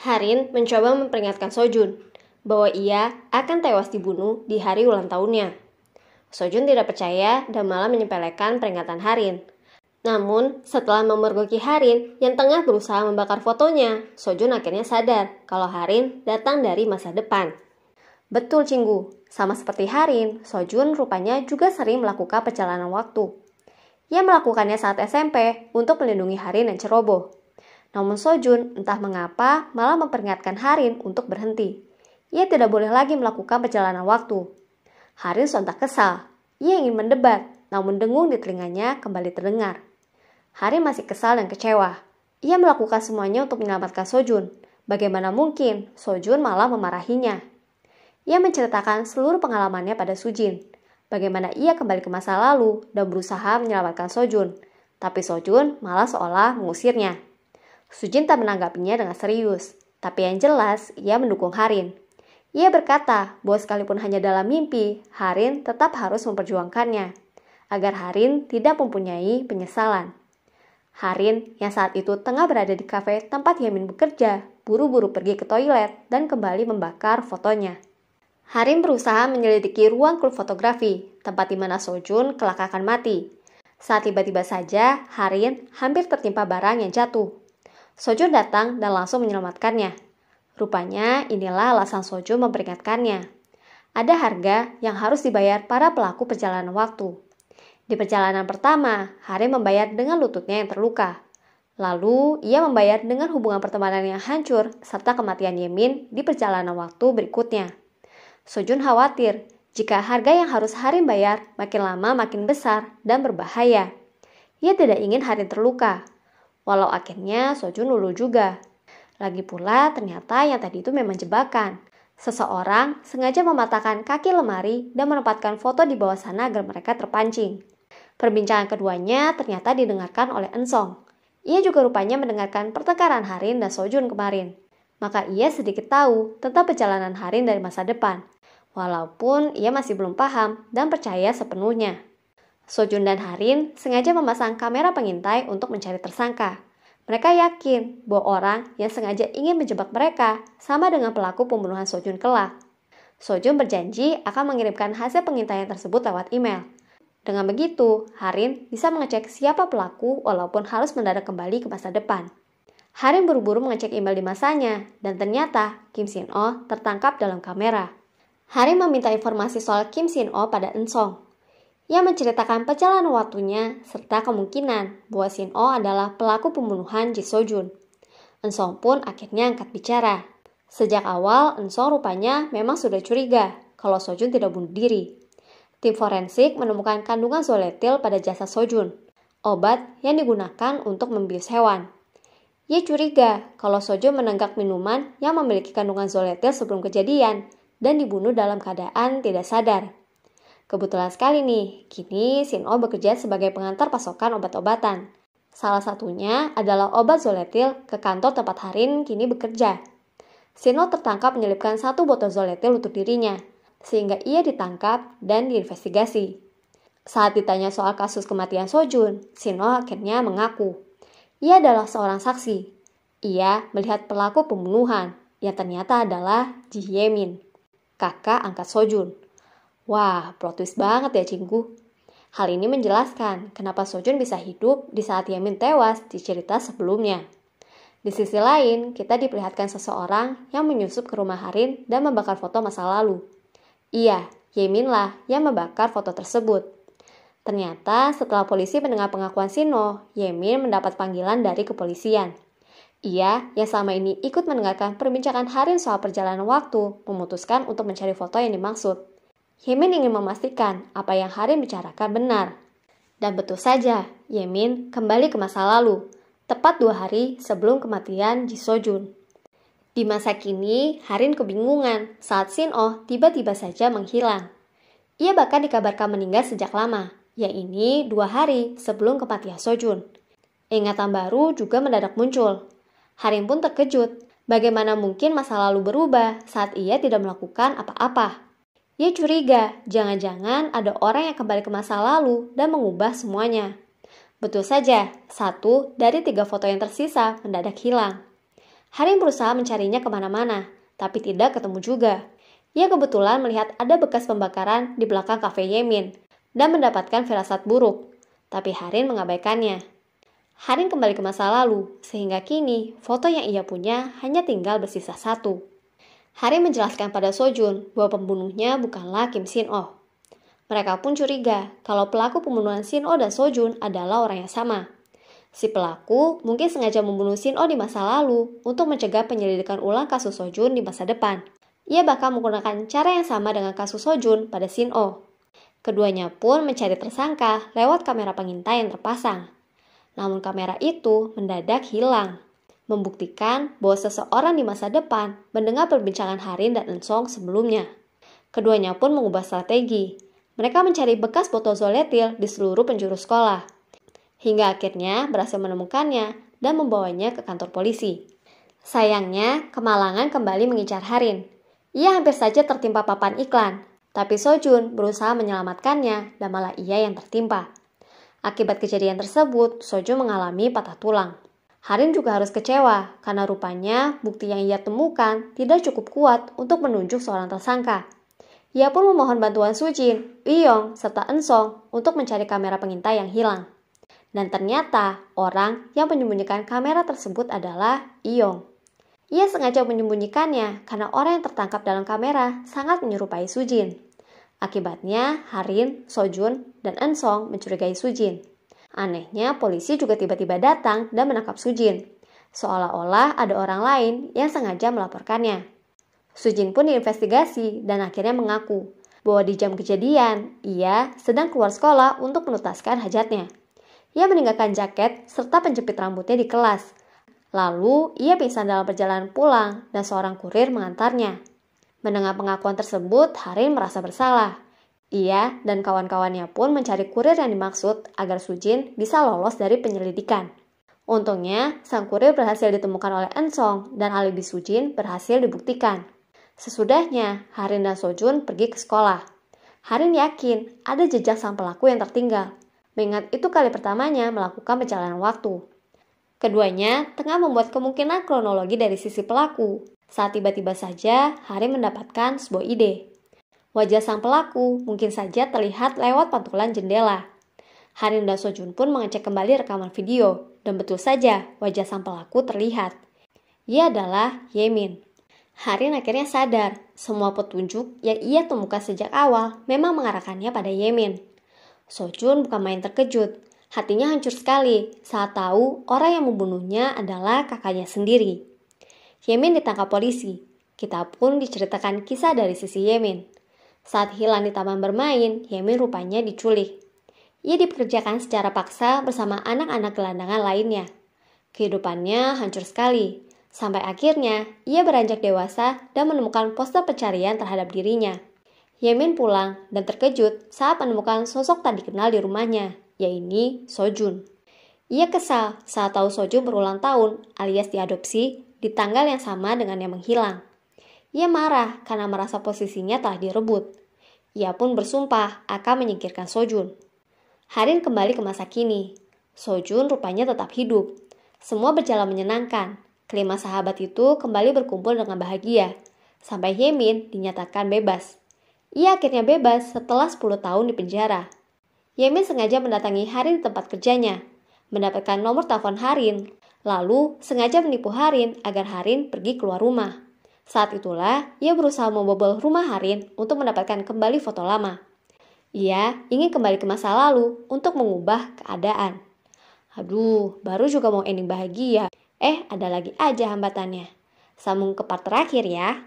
Harin mencoba memperingatkan Sojun bahwa ia akan tewas dibunuh di hari ulang tahunnya. Sojun tidak percaya dan malah menyepelekan peringatan Harin. Namun, setelah memergoki Harin yang tengah berusaha membakar fotonya, Sojun akhirnya sadar kalau Harin datang dari masa depan. Betul, Cinggu. Sama seperti Harin, Sojun rupanya juga sering melakukan perjalanan waktu. Ia melakukannya saat SMP untuk melindungi Harin yang ceroboh. Namun Sojun entah mengapa malah memperingatkan Harin untuk berhenti. Ia tidak boleh lagi melakukan perjalanan waktu. Harin sontak kesal. Ia ingin mendebat, namun dengung di telinganya kembali terdengar. Harin masih kesal dan kecewa. Ia melakukan semuanya untuk menyelamatkan Sojun. Bagaimana mungkin Sojun malah memarahinya? Ia menceritakan seluruh pengalamannya pada Sujin. Bagaimana ia kembali ke masa lalu dan berusaha menyelamatkan Sojun. Tapi Sojun malah seolah mengusirnya. Sujin tak menanggapinya dengan serius, tapi yang jelas ia mendukung Harin. Ia berkata bahwa sekalipun hanya dalam mimpi, Harin tetap harus memperjuangkannya, agar Harin tidak mempunyai penyesalan. Harin yang saat itu tengah berada di kafe tempat Yamin bekerja, buru-buru pergi ke toilet dan kembali membakar fotonya. Harin berusaha menyelidiki ruang klub fotografi, tempat di mana Sojun kelak akan mati. Saat tiba-tiba saja, Harin hampir tertimpa barang yang jatuh. Sojun datang dan langsung menyelamatkannya. Rupanya inilah alasan Sojun memperingatkannya. Ada harga yang harus dibayar para pelaku perjalanan waktu. Di perjalanan pertama, Harin membayar dengan lututnya yang terluka. Lalu, ia membayar dengan hubungan pertemanan yang hancur serta kematian Yemin di perjalanan waktu berikutnya. Sojun khawatir jika harga yang harus Harin bayar makin lama makin besar dan berbahaya. Ia tidak ingin Harin terluka. Walau akhirnya Sojun luluh juga. Lagi pula ternyata yang tadi itu memang jebakan. Seseorang sengaja mematahkan kaki lemari dan menempatkan foto di bawah sana agar mereka terpancing. Perbincangan keduanya ternyata didengarkan oleh Ensong. Ia juga rupanya mendengarkan pertengkaran Harin dan Sojun kemarin. Maka ia sedikit tahu tentang perjalanan Harin dari masa depan. Walaupun ia masih belum paham dan percaya sepenuhnya. Sojun dan Harin sengaja memasang kamera pengintai untuk mencari tersangka. Mereka yakin bahwa orang yang sengaja ingin menjebak mereka sama dengan pelaku pembunuhan Sojun kelak. Sojun berjanji akan mengirimkan hasil pengintaian tersebut lewat email. Dengan begitu, Harin bisa mengecek siapa pelaku walaupun harus mendadak kembali ke masa depan. Harin buru-buru mengecek email di masanya dan ternyata Kim Shin-oh tertangkap dalam kamera. Harin meminta informasi soal Kim Shin-oh pada Ensong. Ia menceritakan perjalanan waktunya serta kemungkinan bahwa Shin-oh adalah pelaku pembunuhan Ji Sojun. Ensong pun akhirnya angkat bicara. Sejak awal, Ensong rupanya memang sudah curiga kalau Sojun tidak bunuh diri. Tim forensik menemukan kandungan zoletil pada jasad Sojun, obat yang digunakan untuk membius hewan. Ia curiga kalau Sojun menenggak minuman yang memiliki kandungan zoletil sebelum kejadian dan dibunuh dalam keadaan tidak sadar. Kebetulan sekali nih, kini Shin-oh bekerja sebagai pengantar pasokan obat-obatan. Salah satunya adalah obat zoletil ke kantor tempat Harin kini bekerja. Shin-oh tertangkap menyelipkan 1 botol zoletil untuk dirinya, sehingga ia ditangkap dan diinvestigasi. Saat ditanya soal kasus kematian Sojun, Shin-oh akhirnya mengaku. Ia adalah seorang saksi. Ia melihat pelaku pembunuhan, yang ternyata adalah Ji Yemin, kakak angkat Sojun. Wah, plot twist banget ya, Cinggu. Hal ini menjelaskan kenapa Sojun bisa hidup di saat Yemin tewas di cerita sebelumnya. Di sisi lain, kita diperlihatkan seseorang yang menyusup ke rumah Harin dan membakar foto masa lalu. Iya, Yemin lah yang membakar foto tersebut. Ternyata setelah polisi mendengar pengakuan Shin-oh, Yemin mendapat panggilan dari kepolisian. Ia yang selama ini ikut mendengarkan perbincangan Harin soal perjalanan waktu, memutuskan untuk mencari foto yang dimaksud. Yemin ingin memastikan apa yang Harin bicarakan benar. Dan betul saja, Yemin kembali ke masa lalu, tepat 2 hari sebelum kematian Ji Sojun. Di masa kini, Harin kebingungan saat Shin-oh tiba-tiba saja menghilang. Ia bahkan dikabarkan meninggal sejak lama, yaitu 2 hari sebelum kematian Sojun. Ingatan baru juga mendadak muncul. Harin pun terkejut, bagaimana mungkin masa lalu berubah saat ia tidak melakukan apa-apa. Ia curiga, jangan-jangan ada orang yang kembali ke masa lalu dan mengubah semuanya. Betul saja, 1 dari 3 foto yang tersisa mendadak hilang. Harin berusaha mencarinya kemana-mana, tapi tidak ketemu juga. Ia kebetulan melihat ada bekas pembakaran di belakang kafe Yemin dan mendapatkan firasat buruk, tapi Harin mengabaikannya. Harin kembali ke masa lalu, sehingga kini foto yang ia punya hanya tinggal bersisa satu. Harin menjelaskan pada Sojun bahwa pembunuhnya bukanlah Kim Shin-oh. Mereka pun curiga kalau pelaku pembunuhan Shin-oh dan Sojun adalah orang yang sama. Si pelaku mungkin sengaja membunuh Shin-oh di masa lalu untuk mencegah penyelidikan ulang kasus Sojun di masa depan. Ia bahkan menggunakan cara yang sama dengan kasus Sojun pada Shin-oh. Keduanya pun mencari tersangka lewat kamera pengintai yang terpasang. Namun kamera itu mendadak hilang, membuktikan bahwa seseorang di masa depan mendengar perbincangan Harin dan Eun-song sebelumnya. Keduanya pun mengubah strategi. Mereka mencari bekas botol zoletil di seluruh penjuru sekolah, hingga akhirnya berhasil menemukannya dan membawanya ke kantor polisi. Sayangnya, kemalangan kembali mengincar Harin. Ia hampir saja tertimpa papan iklan, tapi Sojun berusaha menyelamatkannya dan malah ia yang tertimpa. Akibat kejadian tersebut, Sojun mengalami patah tulang. Harin juga harus kecewa karena rupanya bukti yang ia temukan tidak cukup kuat untuk menunjuk seorang tersangka. Ia pun memohon bantuan Sujin, Wiyong, serta Eun-song untuk mencari kamera pengintai yang hilang. Dan ternyata orang yang menyembunyikan kamera tersebut adalah Iyong. Ia sengaja menyembunyikannya karena orang yang tertangkap dalam kamera sangat menyerupai Sujin. Akibatnya Harin, Sojun, dan Eun-song mencurigai Sujin. Anehnya polisi juga tiba-tiba datang dan menangkap Sujin, seolah-olah ada orang lain yang sengaja melaporkannya. Sujin pun diinvestigasi dan akhirnya mengaku bahwa di jam kejadian, ia sedang keluar sekolah untuk menuntaskan hajatnya. Ia meninggalkan jaket serta penjepit rambutnya di kelas. Lalu, ia pingsan dalam perjalanan pulang dan seorang kurir mengantarnya. Mendengar pengakuan tersebut, Harin merasa bersalah. Ia dan kawan-kawannya pun mencari kurir yang dimaksud agar Sujin bisa lolos dari penyelidikan. Untungnya, sang kurir berhasil ditemukan oleh Eun-song dan alibi Sujin berhasil dibuktikan. Sesudahnya, Harin dan Sojun pergi ke sekolah. Harin yakin ada jejak sang pelaku yang tertinggal, mengingat itu kali pertamanya melakukan perjalanan waktu. Keduanya tengah membuat kemungkinan kronologi dari sisi pelaku, saat tiba-tiba saja Harin mendapatkan sebuah ide. Wajah sang pelaku mungkin saja terlihat lewat pantulan jendela. Harin dan Sojun pun mengecek kembali rekaman video, dan betul saja wajah sang pelaku terlihat. Ia adalah Yemin. Harin akhirnya sadar, semua petunjuk yang ia temukan sejak awal memang mengarahkannya pada Yemin. Sojun bukan main terkejut, hatinya hancur sekali saat tahu orang yang membunuhnya adalah kakaknya sendiri. Yemin ditangkap polisi, kita pun diceritakan kisah dari sisi Yemin. Saat hilang di taman bermain, Yemin rupanya diculik. Ia dipekerjakan secara paksa bersama anak-anak gelandangan lainnya. Kehidupannya hancur sekali. Sampai akhirnya, ia beranjak dewasa dan menemukan poster pencarian terhadap dirinya. Yemin pulang dan terkejut saat menemukan sosok tak dikenal di rumahnya, yaitu Sojun. Ia kesal saat tahu Sojun berulang tahun alias diadopsi di tanggal yang sama dengan yang menghilang. Ia marah karena merasa posisinya telah direbut. Ia pun bersumpah akan menyingkirkan Sojun. Harin kembali ke masa kini. Sojun rupanya tetap hidup. Semua berjalan menyenangkan. Kelima sahabat itu kembali berkumpul dengan bahagia, sampai Yemin dinyatakan bebas. Ia akhirnya bebas setelah 10 tahun di penjara. Yemin sengaja mendatangi Harin di tempat kerjanya, mendapatkan nomor telepon Harin, lalu sengaja menipu Harin agar Harin pergi keluar rumah. Saat itulah, ia berusaha membobol rumah Harin untuk mendapatkan kembali foto lama. Ia ingin kembali ke masa lalu untuk mengubah keadaan. Aduh, baru juga mau ending bahagia. Ada lagi aja hambatannya. Sambung ke part terakhir ya.